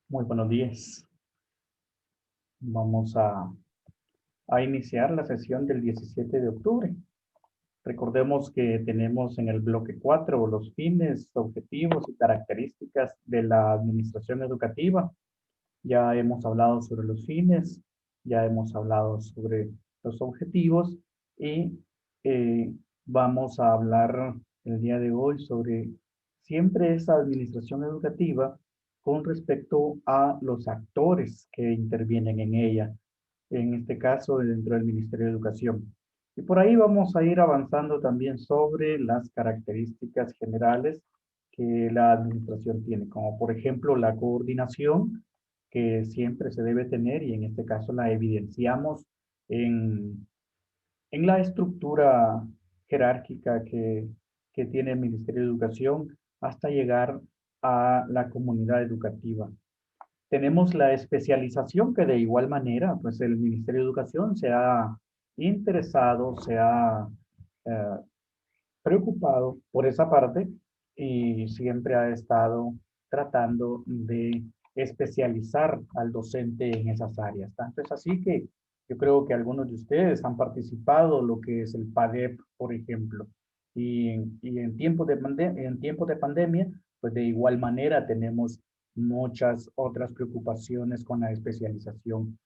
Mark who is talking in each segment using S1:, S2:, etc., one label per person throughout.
S1: Muy buenos días. Vamos a iniciar la sesión del 17 de octubre. Recordemos que tenemos en el bloque 4 los fines, objetivos y características de la administración educativa. Ya hemos hablado sobre los fines, ya hemos hablado sobre los objetivos y vamos a hablar el día de hoy sobre siempre esa administración educativa con respecto a los actores que intervienen en ella, en este caso dentro del Ministerio de Educación. Y por ahí vamos a ir avanzando también sobre las características generales que la administración tiene, como por ejemplo la coordinación, que siempre se debe tener y en este caso la evidenciamos en, en la estructura jerárquica que tiene el Ministerio de Educación hasta llegar a la comunidad educativa. Tenemos la especialización que de igual manera, pues el Ministerio de Educación se ha interesado, se ha eh, preocupado por esa parte y siempre ha estado tratando de especializar al docente en esas áreas. Tanto es así que yo creo que algunos de ustedes han participado lo que es el PADEP, por ejemplo, y en tiempos de pandemia, pues de igual manera tenemos muchas otras preocupaciones con la especialización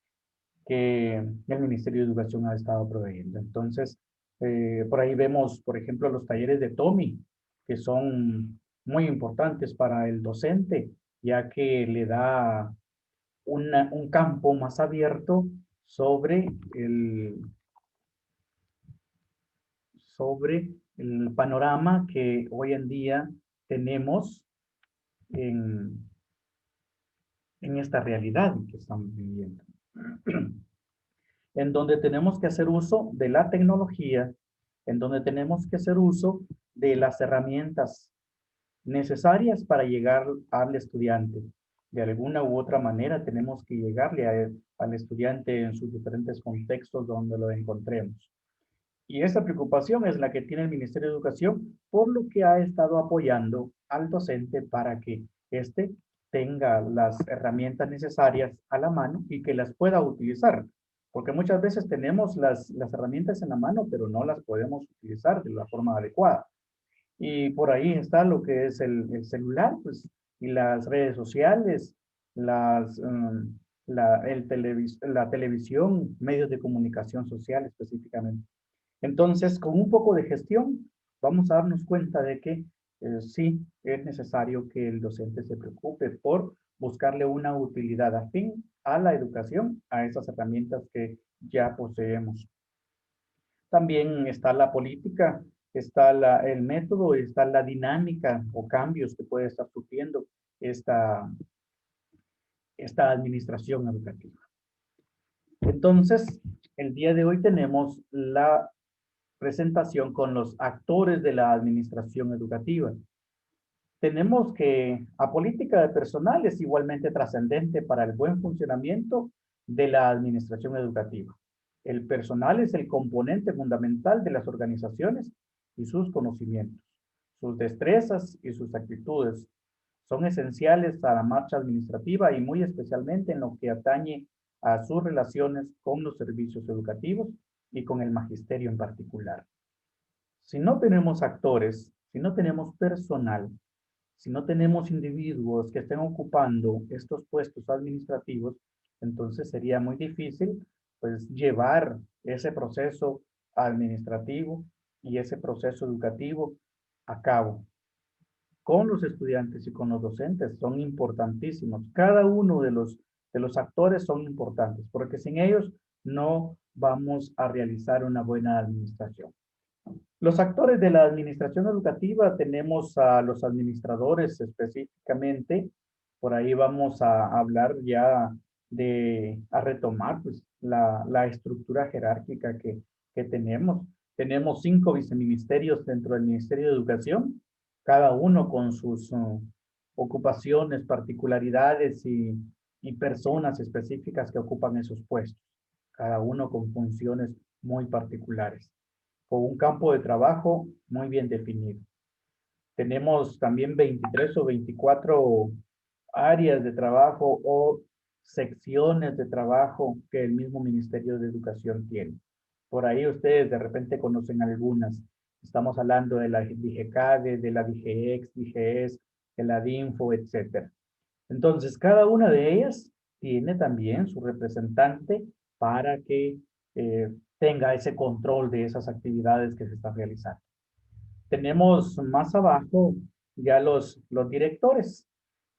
S1: que el Ministerio de Educación ha estado proveyendo. Entonces, por ahí vemos, por ejemplo, los talleres de TOMI, que son muy importantes para el docente, ya que le da un campo más abierto sobre sobre el panorama que hoy en día tenemos en, en esta realidad que estamos viviendo. En donde tenemos que hacer uso de la tecnología, en donde tenemos que hacer uso de las herramientas necesarias para llegar al estudiante. De alguna u otra manera tenemos que llegarle al estudiante en sus diferentes contextos donde lo encontremos. Y esa preocupación es la que tiene el Ministerio de Educación, por lo que ha estado apoyando al docente para que éste tenga las herramientas necesarias a la mano y que las pueda utilizar. Porque muchas veces tenemos las herramientas en la mano, pero no las podemos utilizar de la forma adecuada. Y por ahí está lo que es el celular, pues, y las redes sociales, la televisión, medios de comunicación social específicamente. Entonces, con un poco de gestión, vamos a darnos cuenta de que sí es necesario que el docente se preocupe por buscarle una utilidad afín a la educación, a esas herramientas que ya poseemos. También está la política, está el método, está la dinámica o cambios que puede estar sufriendo esta, esta administración educativa. Entonces, el día de hoy tenemos la presentación con los actores de la administración educativa. Tenemos que la política de personal es igualmente trascendente para el buen funcionamiento de la administración educativa. El personal es el componente fundamental de las organizaciones y sus conocimientos, sus destrezas y sus actitudes son esenciales a la marcha administrativa y muy especialmente en lo que atañe a sus relaciones con los servicios educativos y con el magisterio en particular. Si no tenemos actores, si no tenemos personal, si no tenemos individuos que estén ocupando estos puestos administrativos, entonces sería muy difícil pues llevar ese proceso administrativo y ese proceso educativo a cabo con los estudiantes y con los docentes. Son importantísimos. Cada uno de los actores son importantes porque sin ellos no vamos a realizar una buena administración. Los actores de la administración educativa tenemos a los administradores específicamente. Por ahí vamos a hablar ya a retomar pues, la estructura jerárquica que tenemos. Tenemos 5 viceministerios dentro del Ministerio de Educación, cada uno con sus ocupaciones, particularidades y personas específicas que ocupan esos puestos, cada uno con funciones muy particulares con un campo de trabajo muy bien definido. Tenemos también 23 o 24 áreas de trabajo o secciones de trabajo que el mismo Ministerio de Educación tiene. Por ahí ustedes de repente conocen algunas. Estamos hablando de la DIGECADE, de la DIGEX, DIGES, de la DINFO, etcétera. Entonces, cada una de ellas tiene también su representante para que tenga ese control de esas actividades que se están realizando. Tenemos más abajo ya los directores.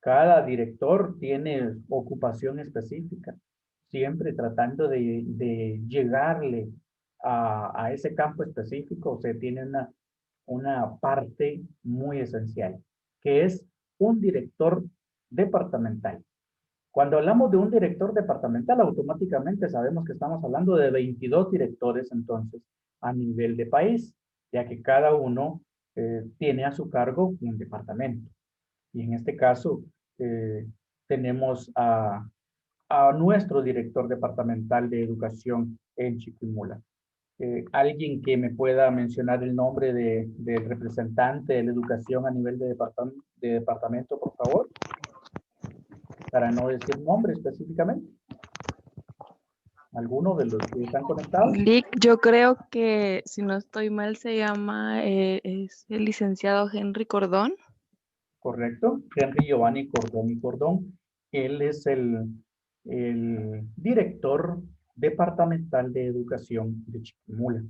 S1: Cada director tiene ocupación específica, siempre tratando de llegarle a ese campo específico. O sea, tiene una parte muy esencial, que es un director departamental. Cuando hablamos de un director departamental, automáticamente sabemos que estamos hablando de 22 directores entonces a nivel de país, ya que cada uno tiene a su cargo un departamento. Y en este caso tenemos a nuestro director departamental de educación en Chiquimula. Alguien que me pueda mencionar el nombre del representante de la educación a nivel de departamento, por favor, para no decir nombre específicamente. ¿Alguno de los que están conectados?
S2: Lic, yo creo que, si no estoy mal, se llama, es el licenciado Henry Cordón.
S1: Correcto. Henry Giovanni Cordón y Cordón. Él es el director departamental de educación de Chiquimula.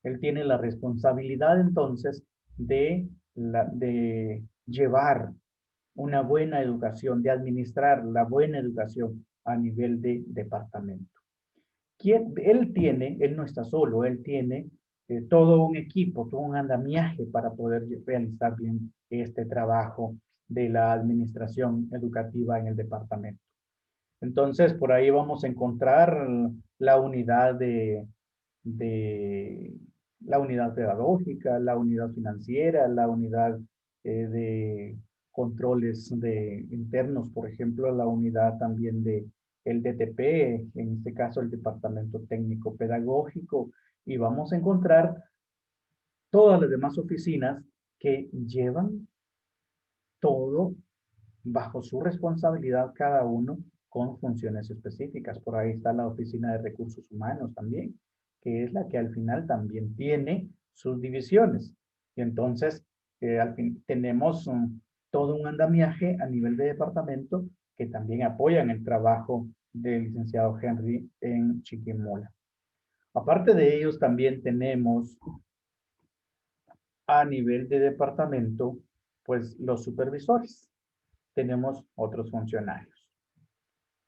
S1: Él tiene la responsabilidad entonces de llevar una buena educación, de administrar la buena educación a nivel de departamento. Él no está solo, él tiene todo un equipo, todo un andamiaje para poder realizar bien este trabajo de la administración educativa en el departamento. Entonces, por ahí vamos a encontrar la unidad de la unidad pedagógica, la unidad financiera, la unidad de controles internos, por ejemplo, la unidad también de el DTP, en este caso el Departamento Técnico Pedagógico, y vamos a encontrar todas las demás oficinas que llevan todo bajo su responsabilidad cada uno con funciones específicas. Por ahí está la Oficina de Recursos Humanos también, que es la que al final también tiene sus divisiones. Y entonces, al fin, tenemos todo un andamiaje a nivel de departamento que también apoyan el trabajo del licenciado Henry en Chiquimula. Aparte de ellos, también tenemos a nivel de departamento, pues los supervisores. Tenemos otros funcionarios.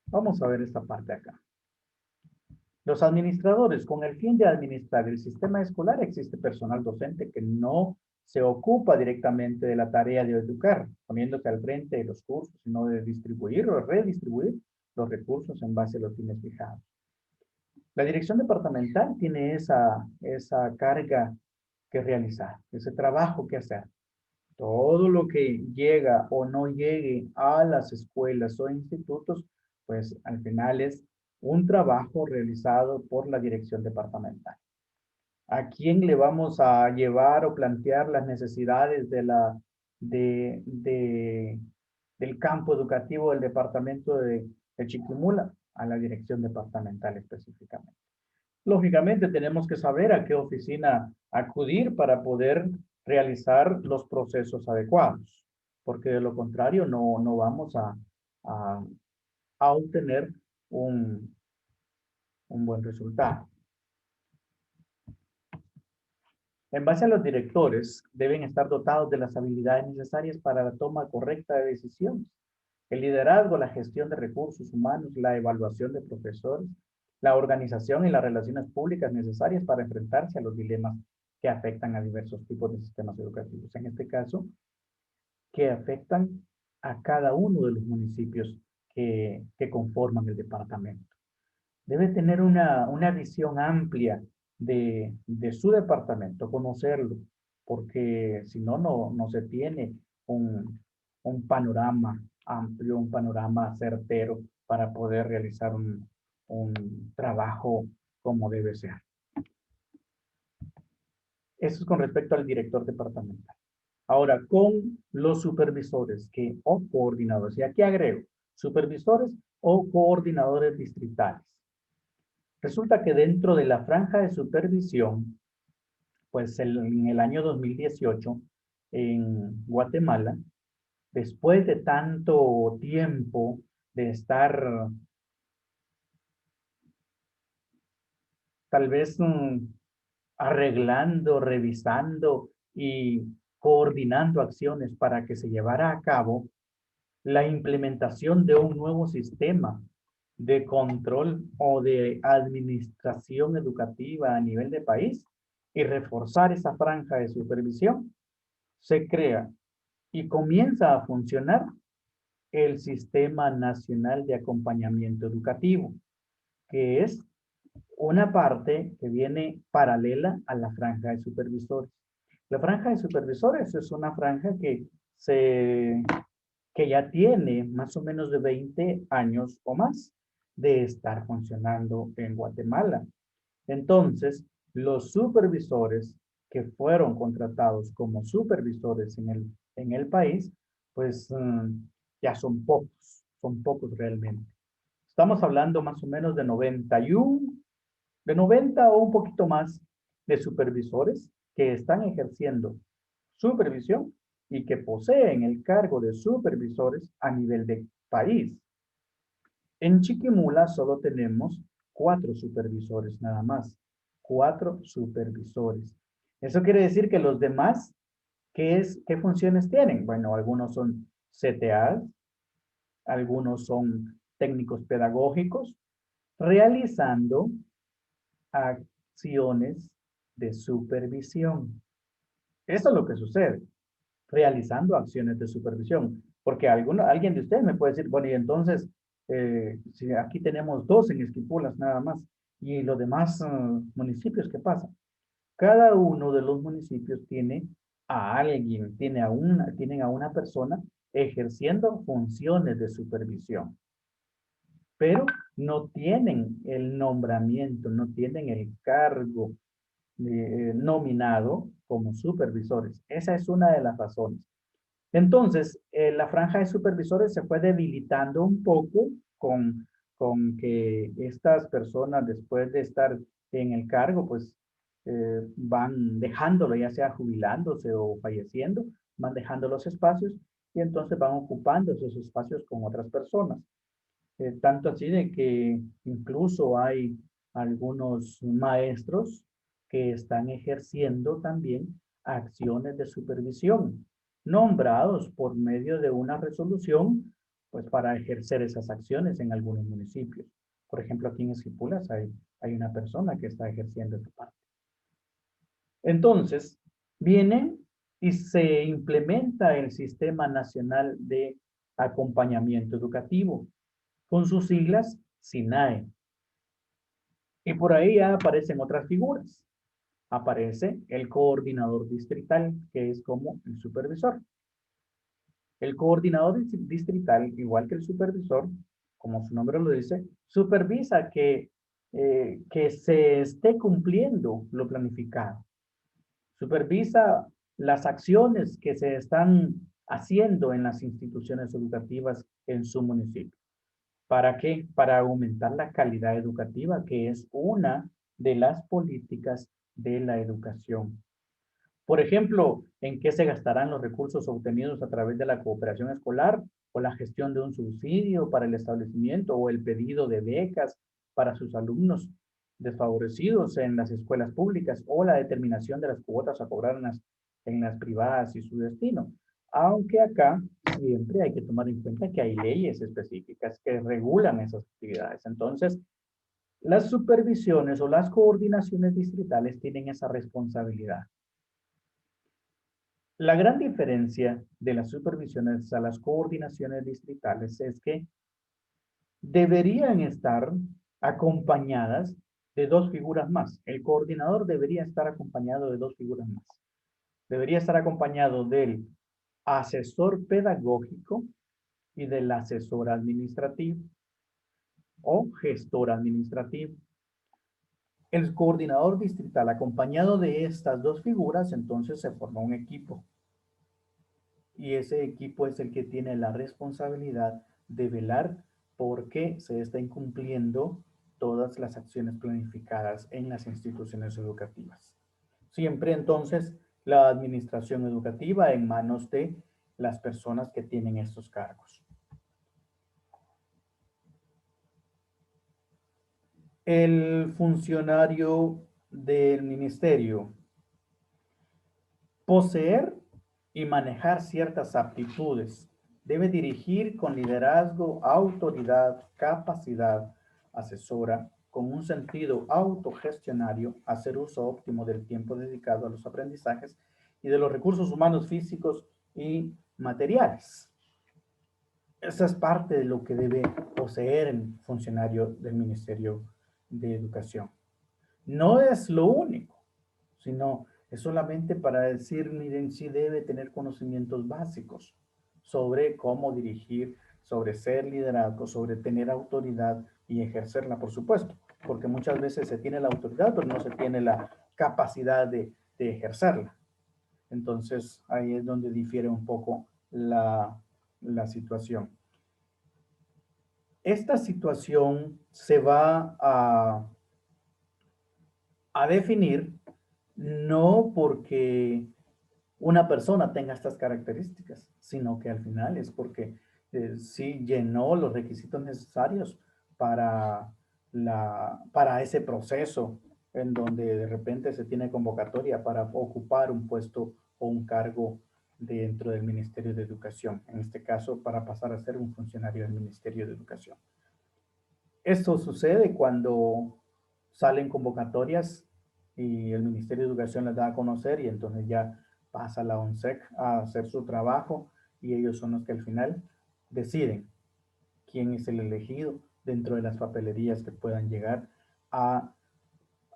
S1: Vamos a ver esta parte acá. Los administradores, con el fin de administrar el sistema escolar, existe personal docente que no se ocupa directamente de la tarea de educar, poniéndose al frente de los cursos, sino de distribuir o redistribuir los recursos en base a los fines fijados. La dirección departamental tiene esa carga que realizar, ese trabajo que hacer. Todo lo que llega o no llegue a las escuelas o institutos, pues al final es un trabajo realizado por la dirección departamental. ¿A quién le vamos a llevar o plantear las necesidades del campo educativo del departamento de Chiquimula? A la dirección departamental específicamente. Lógicamente tenemos que saber a qué oficina acudir para poder realizar los procesos adecuados, porque de lo contrario no vamos a, a obtener un buen resultado. En base a los directores, deben estar dotados de las habilidades necesarias para la toma correcta de decisiones. El liderazgo, la gestión de recursos humanos, la evaluación de profesores, la organización y las relaciones públicas necesarias para enfrentarse a los dilemas que afectan a diversos tipos de sistemas educativos. En este caso, que afectan a cada uno de los municipios que conforman el departamento. Debe tener una visión amplia de su departamento, conocerlo, porque si no, no se tiene un panorama amplio, un panorama certero para poder realizar un trabajo como debe ser. Eso es con respecto al director departamental. Ahora, con los supervisores o coordinadores, y aquí agrego, supervisores o coordinadores distritales. Resulta que dentro de la franja de supervisión, pues en el año 2018, en Guatemala, después de tanto tiempo de estar tal vez arreglando, revisando y coordinando acciones para que se llevara a cabo la implementación de un nuevo sistema de control o de administración educativa a nivel de país y reforzar esa franja de supervisión, se crea y comienza a funcionar el Sistema Nacional de Acompañamiento Educativo, que es una parte que viene paralela a la franja de supervisores. La franja de supervisores es una franja se, que ya tiene más o menos de 20 años o más de estar funcionando en Guatemala. Entonces, los supervisores que fueron contratados como supervisores en el país, pues ya son pocos realmente. Estamos hablando más o menos de 91, de 90 o un poquito más de supervisores que están ejerciendo supervisión y que poseen el cargo de supervisores a nivel de país. En Chiquimula solo tenemos 4 supervisores nada más. 4 supervisores. Eso quiere decir que los demás, ¿qué funciones tienen? Bueno, algunos son CTAs, algunos son técnicos pedagógicos, realizando acciones de supervisión. Eso es lo que sucede, realizando acciones de supervisión. Porque alguien de ustedes me puede decir, bueno, y entonces, si aquí tenemos 2 en Esquipulas nada más, y los demás municipios, ¿qué pasa? Cada uno de los municipios tiene a alguien, tienen a una persona ejerciendo funciones de supervisión, pero no tienen el nombramiento, no tienen el cargo nominado como supervisores. Esa es una de las razones. Entonces, la franja de supervisores se fue debilitando un poco con que estas personas, después de estar en el cargo, pues van dejándolo, ya sea jubilándose o falleciendo, van dejando los espacios y entonces van ocupando esos espacios con otras personas. Tanto así de que incluso hay algunos maestros que están ejerciendo también acciones de supervisión, nombrados por medio de una resolución, pues para ejercer esas acciones en algunos municipios. Por ejemplo, aquí en Esquipulas hay una persona que está ejerciendo esa parte. Entonces, viene y se implementa el Sistema Nacional de Acompañamiento Educativo, con sus siglas SINAE. Y por ahí ya aparecen otras figuras. Aparece el coordinador distrital, que es como el supervisor. El coordinador distrital, igual que el supervisor, como su nombre lo dice, supervisa que se esté cumpliendo lo planificado. Supervisa las acciones que se están haciendo en las instituciones educativas en su municipio. ¿Para qué? Para aumentar la calidad educativa, que es una de las políticas de la educación. Por ejemplo, ¿en qué se gastarán los recursos obtenidos a través de la cooperación escolar o la gestión de un subsidio para el establecimiento o el pedido de becas para sus alumnos desfavorecidos en las escuelas públicas o la determinación de las cuotas a cobrar en las privadas y su destino? Aunque acá siempre hay que tomar en cuenta que hay leyes específicas que regulan esas actividades. Entonces, las supervisiones o las coordinaciones distritales tienen esa responsabilidad. La gran diferencia de las supervisiones a las coordinaciones distritales es que deberían estar acompañadas de 2 figuras más. El coordinador debería estar acompañado de 2 figuras más. Debería estar acompañado del asesor pedagógico y del asesor administrativo o gestor administrativo. El coordinador distrital acompañado de estas 2 figuras, entonces se forma un equipo. y ese equipo es el que tiene la responsabilidad de velar por que se estén cumpliendo todas las acciones planificadas en las instituciones educativas. Siempre entonces la administración educativa en manos de las personas que tienen estos cargos. El funcionario del ministerio, poseer y manejar ciertas aptitudes. Debe dirigir con liderazgo, autoridad, capacidad asesora, con un sentido autogestionario, hacer uso óptimo del tiempo dedicado a los aprendizajes y de los recursos humanos físicos y materiales. Esa es parte de lo que debe poseer el funcionario del Ministerio de Educación. No es lo único, sino es solamente para decir, miren, sí debe tener conocimientos básicos sobre cómo dirigir, sobre ser liderazgo, sobre tener autoridad y ejercerla, por supuesto, porque muchas veces se tiene la autoridad, pero no se tiene la capacidad de ejercerla. Entonces, ahí es donde difiere un poco la situación. Esta situación se va a definir no porque una persona tenga estas características, sino que al final es porque sí llenó los requisitos necesarios para, para ese proceso en donde de repente se tiene convocatoria para ocupar un puesto o un cargo dentro del Ministerio de Educación, en este caso para pasar a ser un funcionario del Ministerio de Educación. Esto sucede cuando salen convocatorias y el Ministerio de Educación las da a conocer y entonces ya pasa la ONSEC a hacer su trabajo y ellos son los que al final deciden quién es el elegido dentro de las papelerías que puedan llegar a,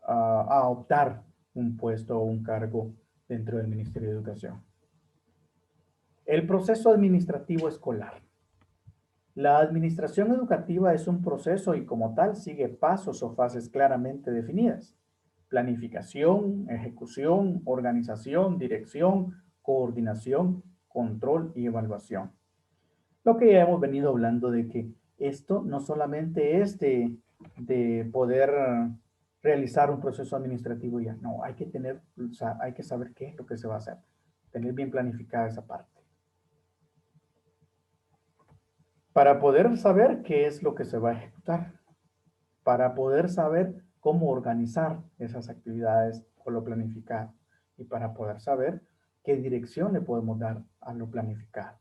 S1: a optar un puesto o un cargo dentro del Ministerio de Educación. El proceso administrativo escolar. La administración educativa es un proceso y como tal sigue pasos o fases claramente definidas. Planificación, ejecución, organización, dirección, coordinación, control y evaluación. Lo que ya hemos venido hablando de que esto no solamente es de poder realizar un proceso administrativo ya, no, hay que tener, o sea, hay que saber qué es lo que se va a hacer, tener bien planificada esa parte. Para poder saber qué es lo que se va a ejecutar, para poder saber cómo organizar esas actividades o lo planificado y para poder saber qué dirección le podemos dar a lo planificado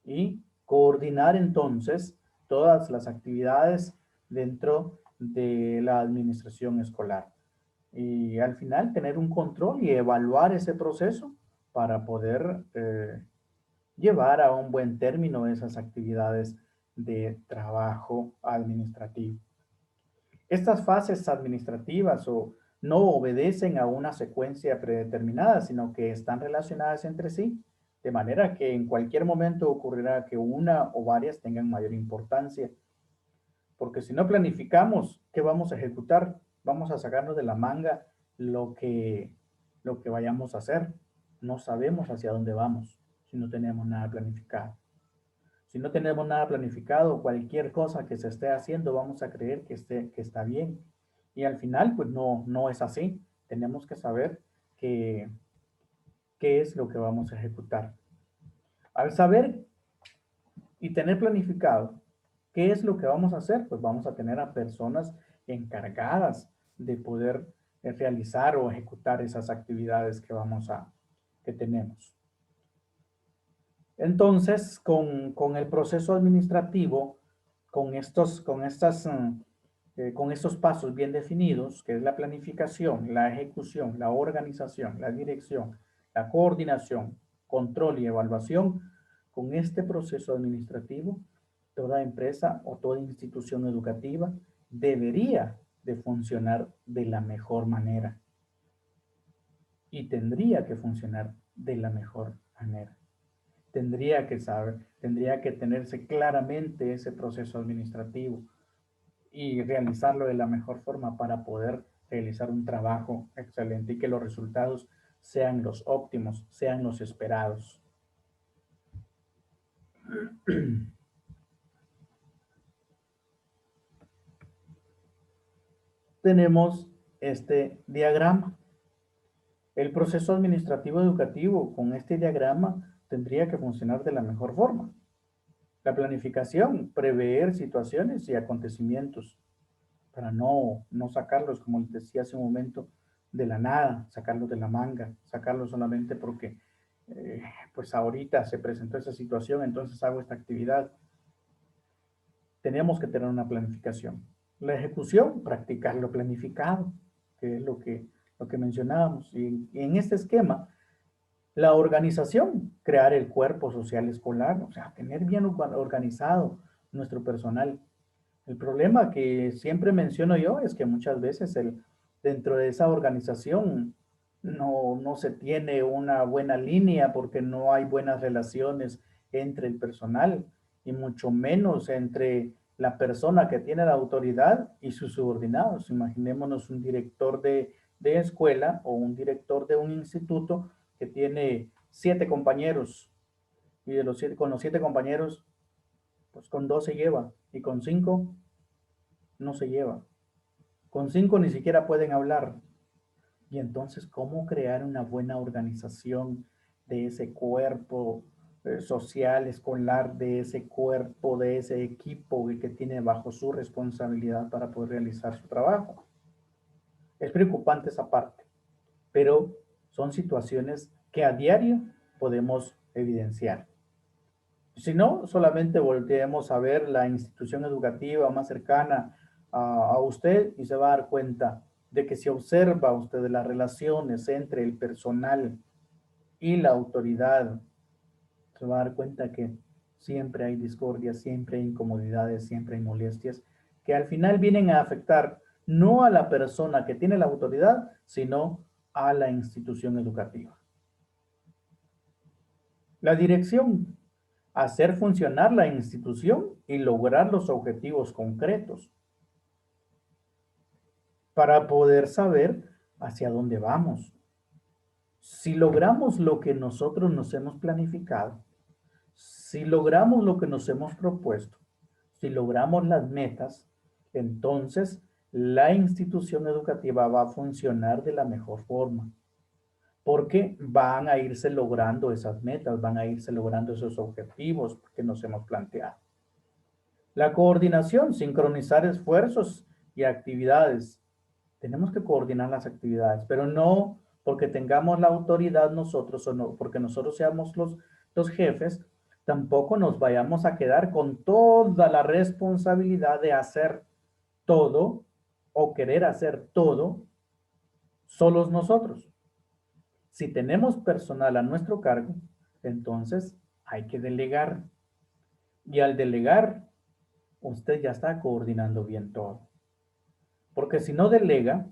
S1: y coordinar entonces todas las actividades dentro de la administración escolar y al final tener un control y evaluar ese proceso para poder llevar a un buen término esas actividades de trabajo administrativo. Estas fases administrativas o no obedecen a una secuencia predeterminada, sino que están relacionadas entre sí, de manera que en cualquier momento ocurrirá que una o varias tengan mayor importancia. Porque si no planificamos, ¿qué vamos a ejecutar? Vamos a sacarnos de la manga lo que vayamos a hacer. No sabemos hacia dónde vamos si no tenemos nada planificado. Si no tenemos nada planificado, cualquier cosa que se esté haciendo, vamos a creer que está bien. Y al final, pues no es así. Tenemos que saber qué es lo que vamos a ejecutar. Al saber y tener planificado qué es lo que vamos a hacer, pues vamos a tener a personas encargadas de poder realizar o ejecutar esas actividades que tenemos. Entonces, con el proceso administrativo, con estos pasos bien definidos, que es la planificación, la ejecución, la organización, la dirección, la coordinación, control y evaluación, con este proceso administrativo, toda empresa o toda institución educativa debería de funcionar de la mejor manera y tendría que funcionar de la mejor manera. Tendría que saber, tendría que tenerse claramente ese proceso administrativo y realizarlo de la mejor forma para poder realizar un trabajo excelente y que los resultados sean los óptimos, sean los esperados. Tenemos este diagrama. El proceso administrativo educativo con este diagrama tendría que funcionar de la mejor forma. La planificación, prever situaciones y acontecimientos para no sacarlos, como les decía hace un momento, de la nada, sacarlos de la manga, sacarlos solamente porque pues ahorita se presentó esa situación, entonces hago esta actividad. Tenemos que tener una planificación. La ejecución, practicar lo planificado, que es lo que mencionábamos. Y en este esquema, la organización, crear el cuerpo social escolar, o sea, tener bien organizado nuestro personal. El problema que siempre menciono yo es que muchas veces dentro de esa organización no se tiene una buena línea porque no hay buenas relaciones entre el personal y mucho menos entre la persona que tiene la autoridad y sus subordinados. Imaginémonos un director de escuela o un director de un instituto que tiene 7 compañeros y con los 7 compañeros, pues con 2 se lleva y con 5 no se lleva. Con 5 ni siquiera pueden hablar. Y entonces, ¿cómo crear una buena organización de ese cuerpo social, escolar, de ese cuerpo, de ese equipo que tiene bajo su responsabilidad para poder realizar su trabajo? Es preocupante esa parte, pero son situaciones que a diario podemos evidenciar. Si no, solamente volteemos a ver la institución educativa más cercana a usted y se va a dar cuenta de que si observa usted las relaciones entre el personal y la autoridad, se va a dar cuenta que siempre hay discordia, siempre hay incomodidades, siempre hay molestias, que al final vienen a afectar no a la persona que tiene la autoridad, sino a la institución educativa. La dirección, hacer funcionar la institución y lograr los objetivos concretos para poder saber hacia dónde vamos. Si logramos lo que nosotros nos hemos planificado, si logramos lo que nos hemos propuesto, si logramos las metas, entonces la institución educativa va a funcionar de la mejor forma, porque van a irse logrando esas metas, van a irse logrando esos objetivos que nos hemos planteado. La coordinación, sincronizar esfuerzos y actividades. Tenemos que coordinar las actividades, pero no porque tengamos la autoridad nosotros o no, porque nosotros seamos los jefes, tampoco nos vayamos a quedar con toda la responsabilidad de hacer todo o querer hacer todo solos nosotros. Si tenemos personal a nuestro cargo, entonces hay que delegar. Y al delegar, usted ya está coordinando bien todo. Porque si no delega,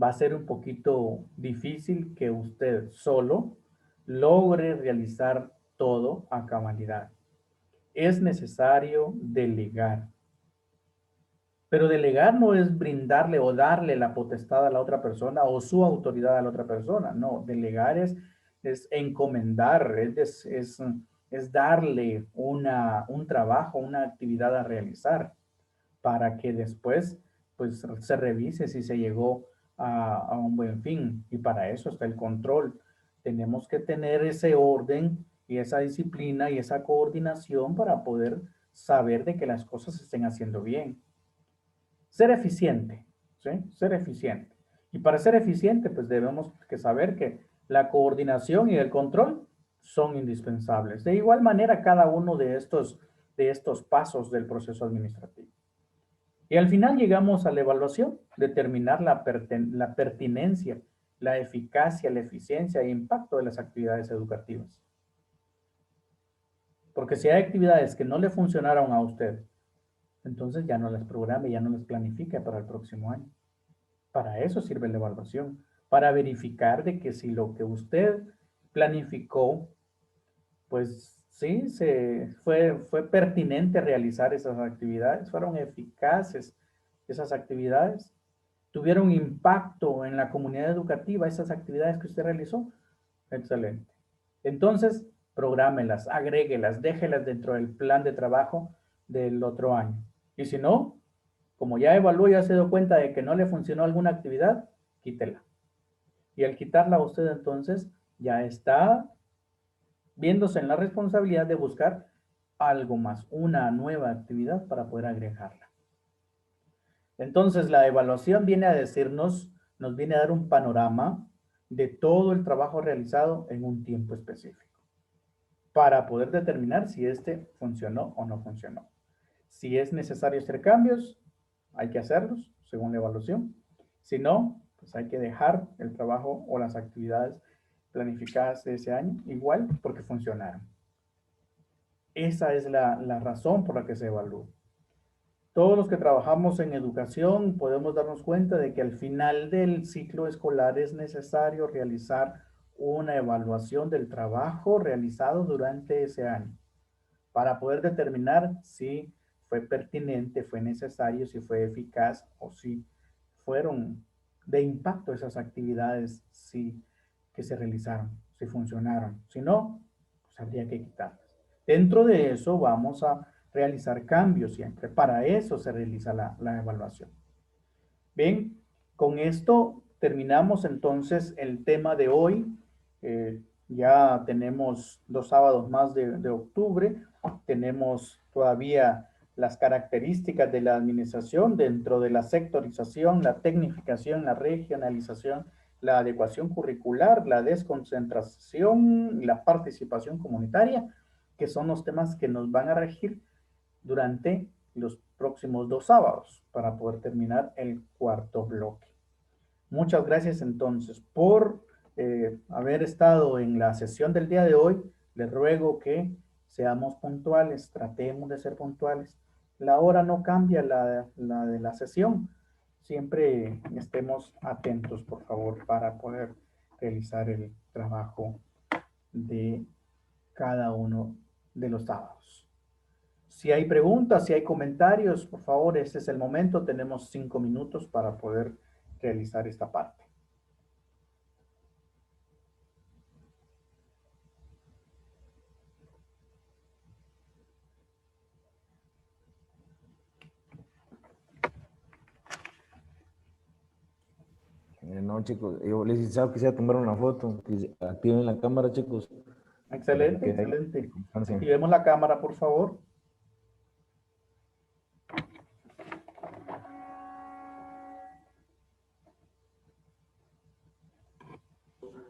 S1: va a ser un poquito difícil que usted solo logre realizar todo a cabalidad. Es necesario delegar. Pero delegar no es brindarle o darle la potestad a la otra persona o su autoridad a la otra persona. No, delegar es encomendar, es darle un trabajo, una actividad a realizar para que después pues se revise si se llegó a un buen fin. Y para eso está el control. Tenemos que tener ese orden y esa disciplina y esa coordinación para poder saber de que las cosas se estén haciendo bien. Ser eficiente, ¿sí? Ser eficiente. Y para ser eficiente, pues debemos que saber que la coordinación y el control son indispensables. De igual manera, cada uno de estos pasos del proceso administrativo. Y al final llegamos a la evaluación, determinar la pertinencia, la eficacia, la eficiencia e impacto de las actividades educativas. Porque si hay actividades que no le funcionaron a usted, entonces ya no las programe, ya no las planifique para el próximo año. Para eso sirve la evaluación, para verificar de que si lo que usted planificó, pues sí, fue pertinente realizar esas actividades, fueron eficaces esas actividades, tuvieron impacto en la comunidad educativa, esas actividades que usted realizó. Excelente. Entonces, Prográmelas, agréguelas, déjelas dentro del plan de trabajo del otro año. Y si no, como ya evaluó y ya se dio cuenta de que no le funcionó alguna actividad, quítela. Y al quitarla usted entonces ya está viéndose en la responsabilidad de buscar algo más, una nueva actividad para poder agregarla. Entonces la evaluación viene a decirnos, nos viene a dar un panorama de todo el trabajo realizado en un tiempo específico para poder determinar si este funcionó o no funcionó. Si es necesario hacer cambios, hay que hacerlos según la evaluación. Si no, pues hay que dejar el trabajo o las actividades planificadas de ese año igual porque funcionaron. Esa es la razón por la que se evalúa. Todos los que trabajamos en educación podemos darnos cuenta de que al final del ciclo escolar es necesario realizar una evaluación del trabajo realizado durante ese año para poder determinar si fue pertinente, fue necesario, si fue eficaz o si fueron de impacto esas actividades que se realizaron, si funcionaron. Si no, pues habría que quitarlas. Dentro de eso vamos a realizar cambios siempre. Para eso se realiza la evaluación. Bien, con esto terminamos entonces el tema de hoy. Ya tenemos 2 sábados más de octubre. Tenemos todavía las características de la administración dentro de la sectorización, la tecnificación, la regionalización, la adecuación curricular, la desconcentración y la participación comunitaria, que son los temas que nos van a regir durante los próximos 2 sábados para poder terminar el cuarto bloque. Muchas gracias entonces por haber estado en la sesión del día de hoy. Les ruego que seamos puntuales, tratemos de ser puntuales. La hora no cambia la de la sesión. Siempre estemos atentos, por favor, para poder realizar el trabajo de cada uno de los sábados. Si hay preguntas, si hay comentarios, por favor, este es el momento. Tenemos 5 minutos para poder realizar esta parte.
S3: No, chicos, yo licenciado quisiera tomar una foto, que activen la cámara, chicos, para que
S1: Excelente,
S3: quede ahí.
S1: excelente.
S3: Constancia.
S1: Activemos la cámara, por favor.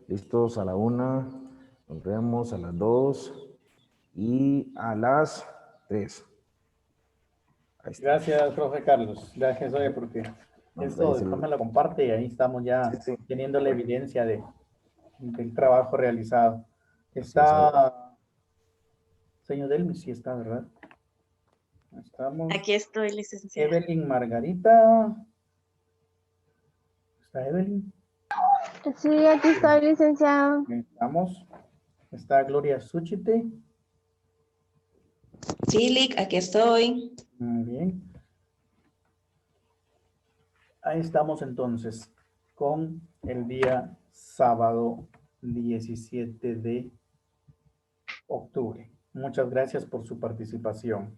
S3: Listos a la 1, nos vemos a las 2 y a las 3. Ahí está.
S1: Gracias, profe Carlos. Gracias, oye, porque esto después me lo comparte y ahí estamos ya teniendo la evidencia del trabajo realizado. Está, señor Delmi, sí está, ¿verdad? Estamos.
S4: Aquí estoy, licenciada.
S1: Evelyn Margarita. ¿Está Evelyn?
S5: Sí, aquí estoy, licenciado.
S1: Estamos. Está Gloria Suchite.
S4: Sí, Lic, aquí estoy.
S1: Muy bien. Ahí estamos entonces con el día sábado 17 de octubre. Muchas gracias por su participación.